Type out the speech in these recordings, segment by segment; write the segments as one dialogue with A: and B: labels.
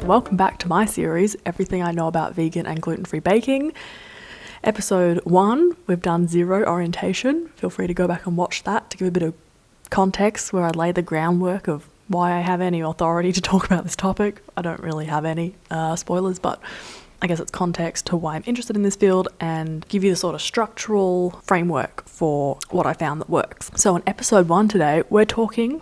A: Welcome back to my series, Everything I Know About Vegan and Gluten-Free Baking. Episode 1, we've done zero orientation. Feel free to go back and watch that to give a bit of context where I lay the groundwork of why I have any authority to talk about this topic. I don't really have any spoilers, but I guess it's context to why I'm interested in this field and give you the sort of structural framework for what I found that works. So in episode 1 today, we're talking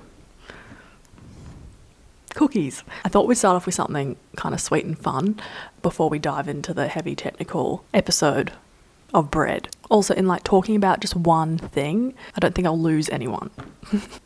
A: cookies. I thought we'd start off with something kind of sweet and fun before we dive into the heavy technical episode of bread. Also, in like talking about just one thing, I don't think I'll lose anyone.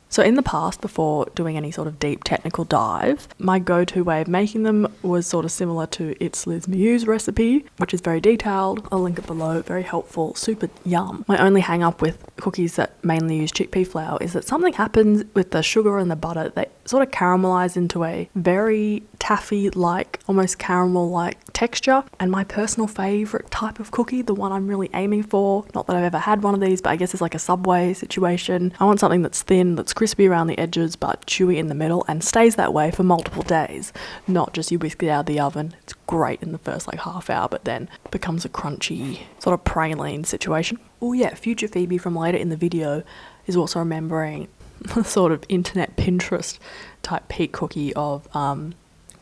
A: So in the past, before doing any sort of deep technical dive, my go-to way of making them was sort of similar to It's Liz Miu's recipe, which is very detailed. I'll link it below, very helpful, super yum. My only hang up with cookies that mainly use chickpea flour is that something happens with the sugar and the butter. They sort of caramelize into a very taffy-like, almost caramel-like texture. And my personal favorite type of cookie, the one I'm really aiming for, not that I've ever had one of these, but I guess it's like a Subway situation. I want something that's thin, that's crispy around the edges but chewy in the middle and stays that way for multiple days, not just you whisk it out of the oven. It's great in the first like half hour, but then becomes a crunchy sort of praline situation. Oh yeah, future Phoebe from later in the video is also remembering the sort of internet Pinterest type peak cookie of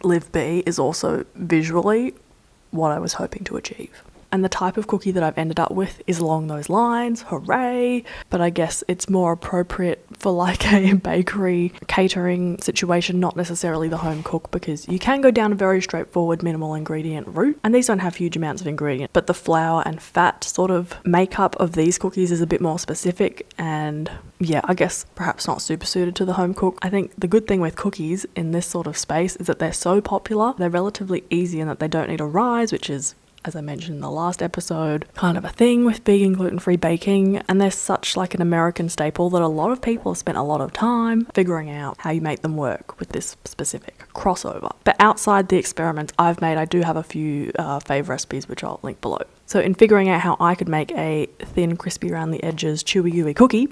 A: Liv B is also visually what I was hoping to achieve. And the type of cookie that I've ended up with is along those lines, hooray! But I guess it's more appropriate for like a bakery catering situation, not necessarily the home cook, because you can go down a very straightforward minimal ingredient route. And these don't have huge amounts of ingredient, but the flour and fat sort of makeup of these cookies is a bit more specific and yeah, I guess perhaps not super suited to the home cook. I think the good thing with cookies in this sort of space is that they're so popular, they're relatively easy and that they don't need a rise, which is, as I mentioned in the last episode, kind of a thing with vegan gluten-free baking, and they're such like an American staple that a lot of people have spent a lot of time figuring out how you make them work with this specific crossover. But outside the experiments I've made, I do have a few fave recipes which I'll link below. So in figuring out how I could make a thin, crispy around the edges, chewy, gooey cookie,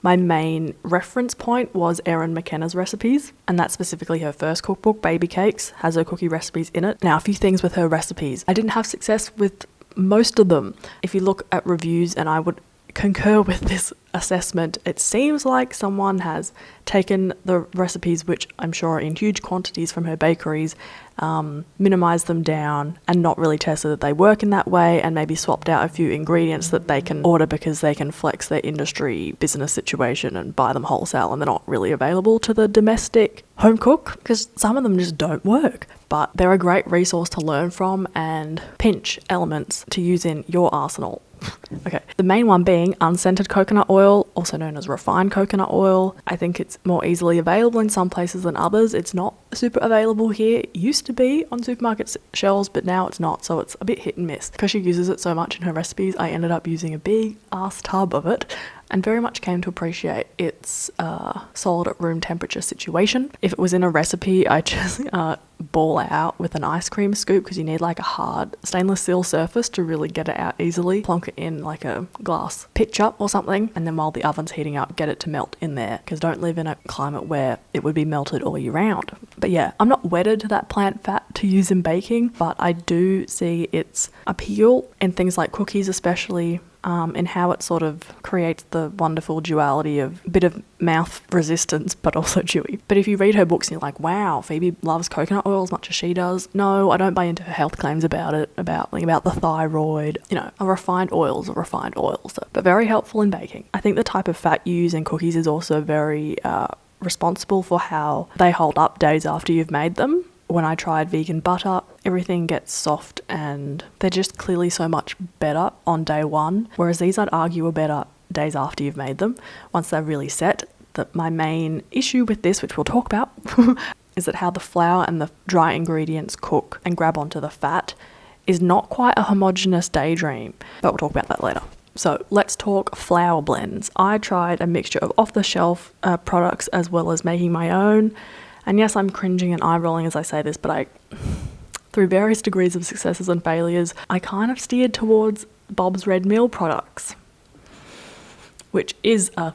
A: my main reference point was Erin McKenna's recipes, and that's specifically her first cookbook, Baby Cakes, has her cookie recipes in it. Now, a few things with her recipes. I didn't have success with most of them. If you look at reviews, and I would concur with this assessment, it seems like someone has taken the recipes, which I'm sure are in huge quantities from her bakeries, minimized them down and not really tested that they work in that way, and maybe swapped out a few ingredients that they can order because they can flex their industry business situation and buy them wholesale and they're not really available to the domestic home cook, because some of them just don't work. But they're a great resource to learn from and pinch elements to use in your arsenal. Okay, the main one being unscented coconut oil, also known as refined coconut oil. I think it's more easily available in some places than others. It's not super available here. It used to be on supermarket shelves, but now it's not, so it's a bit hit and miss. Because she uses it so much in her recipes, I ended up using a big ass tub of it and very much came to appreciate its solid at room temperature situation. If it was in a recipe, I just ball out with an ice cream scoop, because you need like a hard stainless steel surface to really get it out easily. Plonk it in like a glass pitcher or something, and then while the oven's heating up, get it to melt in there, because don't live in a climate where it would be melted all year round. But yeah, I'm not wedded to that plant fat to use in baking, but I do see its appeal in things like cookies, especially in how it sort of creates the wonderful duality of a bit of mouth resistance but also chewy. But if you read her books and you're like, wow, Phoebe loves coconut oil as much as she does, no, I don't buy into her health claims about it, about the thyroid. You know, a refined oil is a refined oil, so, but very helpful in baking. I think the type of fat you use in cookies is also very responsible for how they hold up days after you've made them. When I tried vegan butter, everything gets soft and they're just clearly so much better on day one, whereas these I'd argue are better days after you've made them, once they're really set. That my main issue with this, which we'll talk about, is that how the flour and the dry ingredients cook and grab onto the fat is not quite a homogeneous daydream, but we'll talk about that later. So let's talk flour blends. I tried a mixture of off-the-shelf products as well as making my own. And yes, I'm cringing and eye-rolling as I say this, but through various degrees of successes and failures, I kind of steered towards Bob's Red Mill products, which is a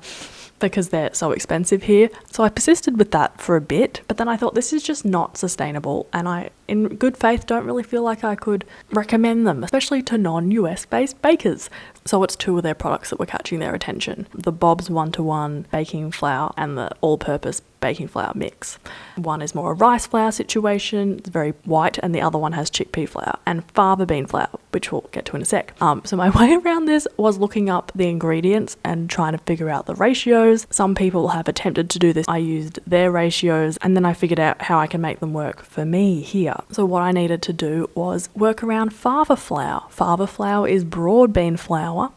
A: because they're so expensive here. So I persisted with that for a bit, but then I thought this is just not sustainable, and I, in good faith, don't really feel like I could recommend them, especially to non-US based bakers. So it's two of their products that were catching their attention: the Bob's 1-to-1 baking flour and the all-purpose baking flour mix. One is more a rice flour situation, it's very white, and the other one has chickpea flour and fava bean flour, which we'll get to in a sec. So my way around this was looking up the ingredients and trying to figure out the ratios. Some people have attempted to do this. I used their ratios, and then I figured out how I can make them work for me here. So what I needed to do was work around fava flour. Fava flour is broad bean flour,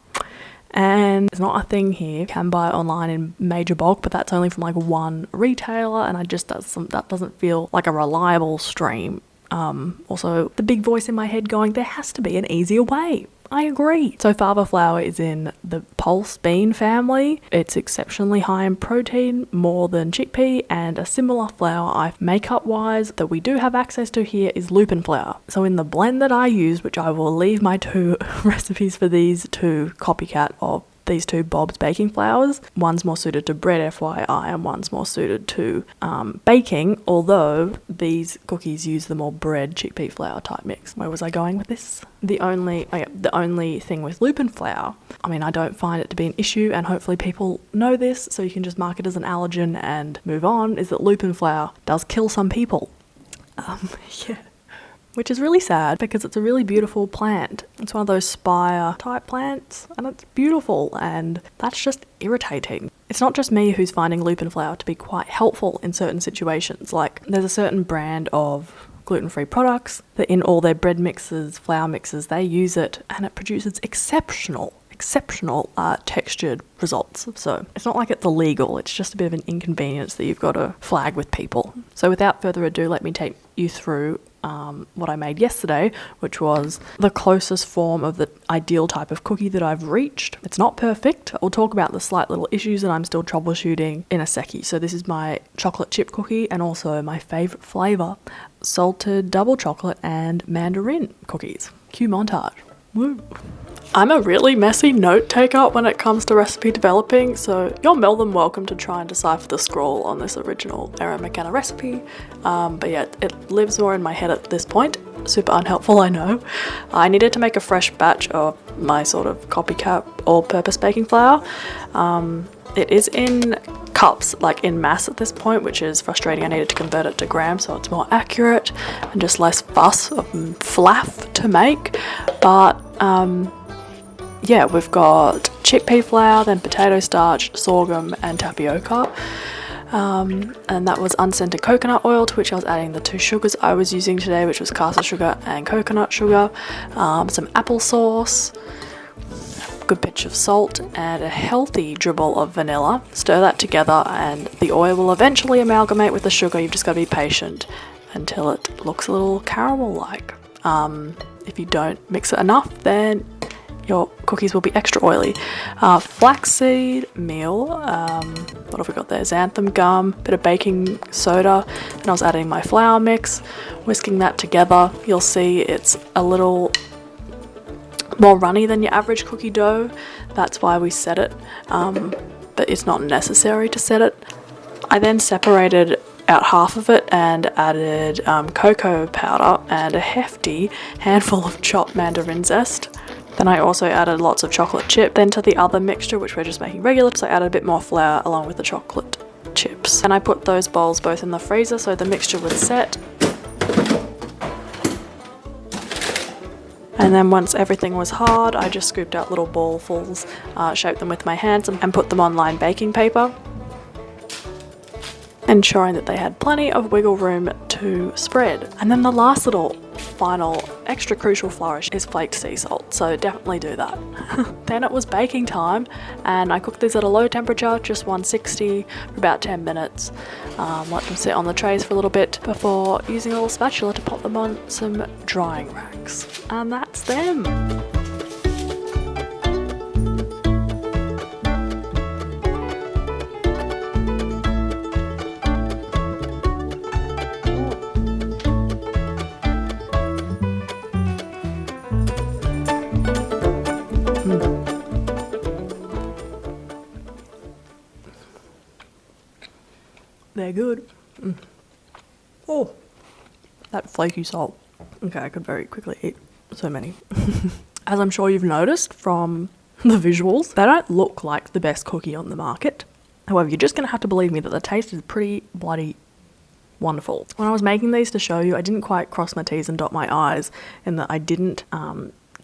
A: and it's not a thing here. You can buy it online in major bulk, but that's only from like one retailer, and that doesn't feel like a reliable stream. Also, the big voice in my head going, there has to be an easier way. I agree. So fava flour is in the pulse bean family. It's exceptionally high in protein, more than chickpea, and a similar flour makeup wise that we do have access to here is lupin flour. So in the blend that I used, which I will leave my two recipes for these two copycat of these two Bob's baking flours. One's more suited to bread, FYI, and one's more suited to baking, although these cookies use the more bread chickpea flour type mix. Where was I going with this? The only thing with lupin flour, I mean, I don't find it to be an issue, and hopefully people know this, so you can just mark it as an allergen and move on, is that lupin flour does kill some people. Yeah. Which is really sad because it's a really beautiful plant. It's one of those spire type plants, and it's beautiful, and that's just irritating. It's not just me who's finding lupin flour to be quite helpful in certain situations. Like, there's a certain brand of gluten-free products that in all their bread mixes, flour mixes, they use it, and it produces exceptional textured results. So it's not like it's illegal, it's just a bit of an inconvenience that you've got to flag with people. So without further ado, let me take you through what I made yesterday, which was the closest form of the ideal type of cookie that I've reached. It's not perfect. I'll talk about the slight little issues that I'm still troubleshooting in a secchi. So this is my chocolate chip cookie, and also my favourite flavour, salted double chocolate and mandarin cookies. Cue montage. Woo! I'm a really messy note taker when it comes to recipe developing, so you're more than welcome to try and decipher the scroll on this original Erin McKenna recipe. But yeah, it lives more in my head at this point. Super unhelpful, I know. I needed to make a fresh batch of my sort of copycat all-purpose baking flour. It is in cups, like in mass at this point, which is frustrating. I needed to convert it to grams so it's more accurate and just less fuss of flaff to make. But yeah, we've got chickpea flour, then potato starch, sorghum and tapioca. And that was unscented coconut oil, to which I was adding the two sugars I was using today, which was caster sugar and coconut sugar, some applesauce, a good pinch of salt, and a healthy dribble of vanilla. Stir that together and the oil will eventually amalgamate with the sugar. You've just got to be patient until it looks a little caramel-like. If you don't mix it enough, then your cookies will be extra oily. Flaxseed meal, what have we got there? Xanthan gum, bit of baking soda, and I was adding my flour mix, whisking that together. You'll see it's a little more runny than your average cookie dough. That's why we set it, but it's not necessary to set it. I then separated out half of it and added cocoa powder and a hefty handful of chopped mandarin zest. Then I also added lots of chocolate chip. Then to the other mixture, which we're just making regular, so I added a bit more flour along with the chocolate chips. And I put those bowls both in the freezer so the mixture would set. And then once everything was hard, I just scooped out little ballfuls, shaped them with my hands and put them on lined baking paper, ensuring that they had plenty of wiggle room to spread. And then the last little final extra crucial flourish is flaked sea salt, so definitely do that. Then it was baking time, and I cooked these at a low temperature, just 160 for about 10 minutes. Let them sit on the trays for a little bit before using a little spatula to pop them on some drying racks. And that's them. they're good. Oh, that flaky salt. Okay, I could very quickly eat so many. As I'm sure you've noticed from the visuals, they don't look like the best cookie on the market. However, you're just going to have to believe me that the taste is pretty bloody wonderful. When I was making these to show you, I didn't quite cross my T's and dot my I's in that I didn't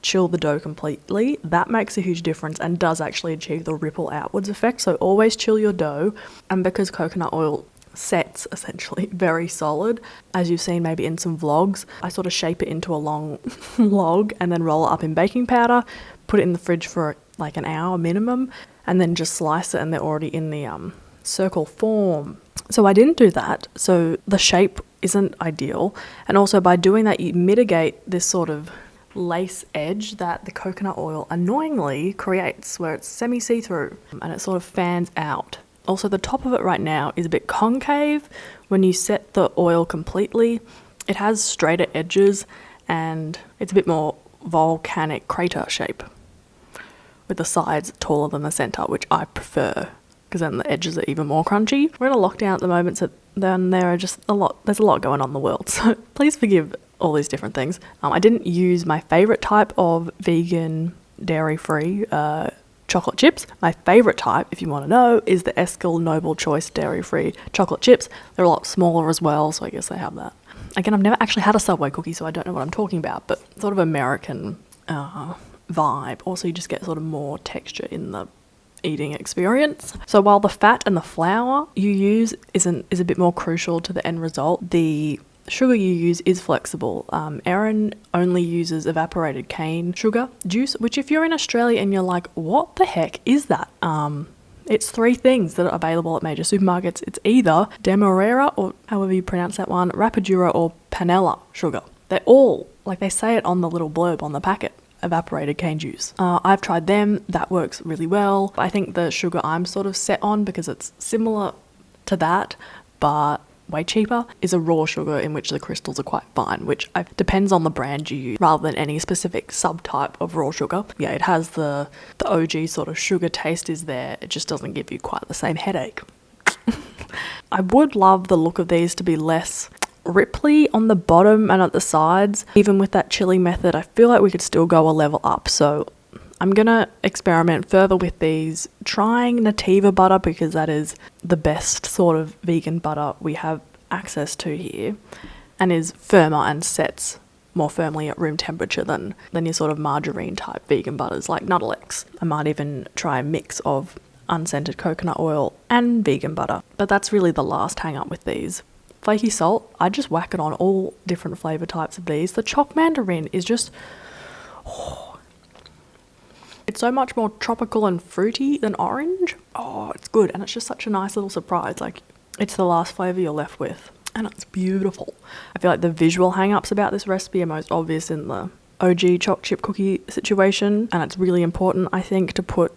A: chill the dough completely. That makes a huge difference and does actually achieve the ripple outwards effect. So always chill your dough. And because coconut oil sets essentially very solid, as you've seen maybe in some vlogs, I sort of shape it into a long log and then roll it up in baking powder, put it in the fridge for like an hour minimum, and then just slice it and they're already in the circle form. So I didn't do that, so the shape isn't ideal, and also by doing that you mitigate this sort of lace edge that the coconut oil annoyingly creates, where it's semi-see-through and it sort of fans out. Also, the top of it right now is a bit concave. When you set the oil completely, it has straighter edges and it's a bit more volcanic crater shape, with the sides taller than the center, which I prefer because then the edges are even more crunchy. We're in a lockdown at the moment, so then there's a lot going on in the world, so please forgive all these different things. I didn't use my favorite type of vegan dairy-free chocolate chips. My favorite type, if you want to know, is the Eskil Noble Choice dairy-free chocolate chips. They're a lot smaller as well, so I guess they have that. Again, I've never actually had a Subway cookie, so I don't know what I'm talking about, but sort of American vibe. Also, you just get sort of more texture in the eating experience. So while the fat and the flour you use is a bit more crucial to the end result, the sugar you use is flexible. Erin only uses evaporated cane sugar juice, which if you're in Australia and you're like, what the heck is that? It's 3 things that are available at major supermarkets. It's either Demerara, or however you pronounce that one, Rapadura, or Panela sugar. They're all, like they say it on the little blurb on the packet, evaporated cane juice. I've tried them. That works really well. I think the sugar I'm sort of set on, because it's similar to that, but way cheaper, is a raw sugar in which the crystals are quite fine, which depends on the brand you use rather than any specific subtype of raw sugar. Yeah, it has the OG sort of sugar taste is there. It just doesn't give you quite the same headache. I would love the look of these to be less ripply on the bottom and at the sides. Even with that chili method, I feel like we could still go a level up. So I'm gonna experiment further with these, trying Nativa butter because that is the best sort of vegan butter we have access to here and is firmer and sets more firmly at room temperature than your sort of margarine type vegan butters like Nuttelex. I might even try a mix of unscented coconut oil and vegan butter, but that's really the last hang up with these. Flaky salt, I just whack it on all different flavour types of these. The choc mandarin is just, it's so much more tropical and fruity than orange. Oh, it's good, and it's just such a nice little surprise. Like, it's the last flavour you're left with, and it's beautiful. I feel like the visual hang-ups about this recipe are most obvious in the OG choc chip cookie situation, and it's really important, I think, to put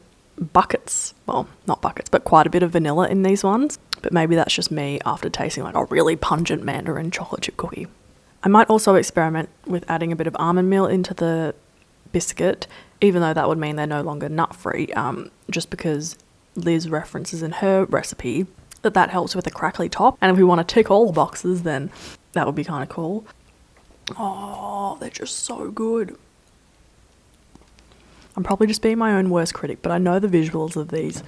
A: buckets, well, not buckets, but quite a bit of vanilla in these ones. But maybe that's just me after tasting like a really pungent mandarin chocolate chip cookie. I might also experiment with adding a bit of almond meal into the biscuit, even though that would mean they're no longer nut-free, just because Liz references in her recipe that helps with a crackly top. And if we want to tick all the boxes, then that would be kind of cool. Oh, they're just so good. I'm probably just being my own worst critic, but I know the visuals of these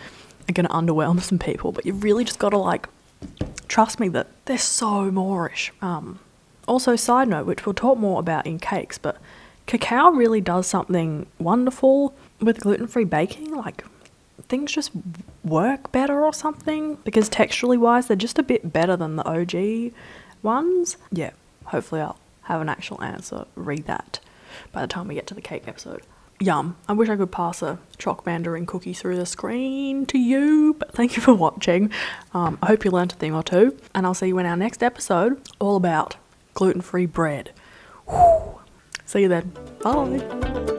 A: are going to underwhelm some people, but you've really just got to like trust me that they're so Moorish. Also, side note, which we'll talk more about in cakes, but cacao really does something wonderful with gluten-free baking. Like, things just work better or something, because texturally wise they're just a bit better than the OG ones. Yeah, hopefully I'll have an actual answer, read that by the time we get to the cake episode. Yum. I wish I could pass a choc mandarin cookie through the screen to you, but thank you for watching. I hope you learnt a thing or two, and I'll see you in our next episode all about gluten-free bread. Whew. See you then. Bye.